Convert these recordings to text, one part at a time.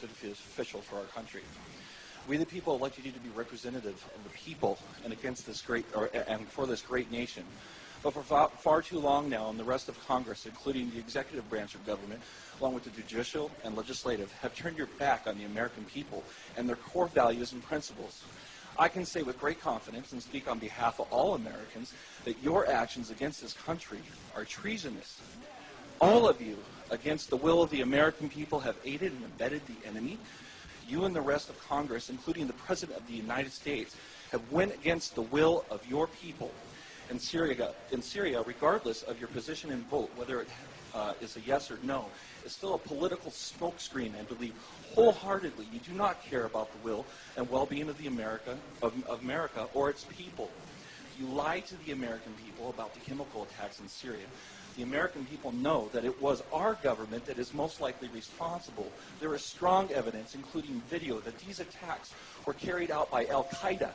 elected officials for our country. We the people elected you to be representative of the people and against this and for this great nation. But for far too long now, and the rest of Congress, including the executive branch of government, along with the judicial and legislative, have turned your back on the American people and their core values and principles. I can say with great confidence and speak on behalf of all Americans that your actions against this country are treasonous. All of you, against the will of the American people, have aided and abetted the enemy. You and the rest of Congress, including the President of the United States, have went against the will of your people. In Syria, regardless of your position and vote, whether it is a yes or no, is still a political smokescreen, and believe wholeheartedly you do not care about the will and well-being of America or its people. You lied to the American people about the chemical attacks in Syria. The American people know that it was our government that is most likely responsible. There is strong evidence, including video, that these attacks were carried out by Al-Qaeda.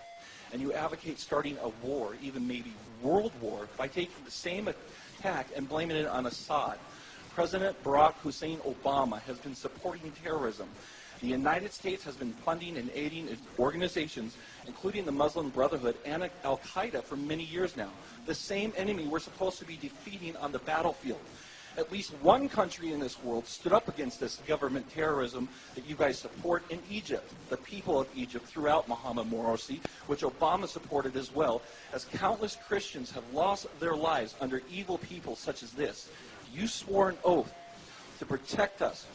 And you advocate starting a war, even maybe world war, by taking the same attack and blaming it on Assad. President Barack Hussein Obama has been supporting terrorism. The United States has been funding and aiding organizations, including the Muslim Brotherhood and Al-Qaeda, for many years now. The same enemy we're supposed to be defeating on the battlefield. At least one country in this world stood up against this government terrorism that you guys support in Egypt. The people of Egypt throughout Mohammed Morsi, which Obama supported as well, as countless Christians have lost their lives under evil people such as this. You swore an oath to protect us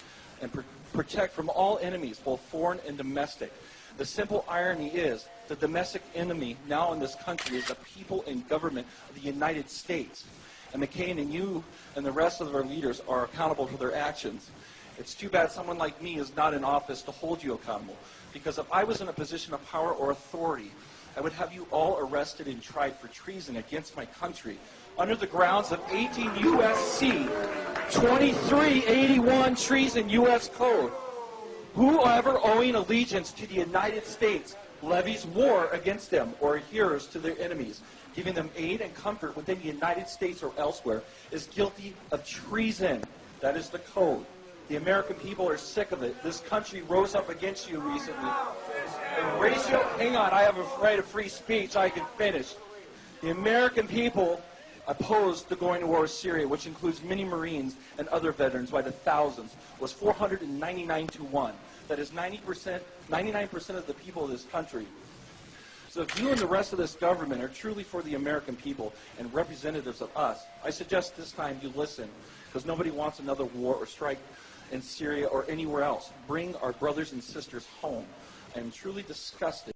and protect from all enemies, both foreign and domestic. The simple irony is the domestic enemy now in this country is the people and government of the United States. And McCain and you and the rest of our leaders are accountable for their actions. It's too bad someone like me is not in office to hold you accountable. Because if I was in a position of power or authority, I would have you all arrested and tried for treason against my country under the grounds of 18 U.S.C. 2381 Treason U.S. Code. Whoever owing allegiance to the United States levies war against them or adheres to their enemies, giving them aid and comfort within the United States or elsewhere, is guilty of treason. That is the code. The American people are sick of it. This country rose up against you recently. Hang on, I have a right of free speech. I can finish. The American people opposed to going to war with Syria, which includes many Marines and other veterans by the thousands, was 499 to 1. That is 99% of the people of this country. So if you and the rest of this government are truly for the American people and representatives of us, I suggest this time you listen, because nobody wants another war or strike in Syria or anywhere else. Bring our brothers and sisters home. I am truly disgusted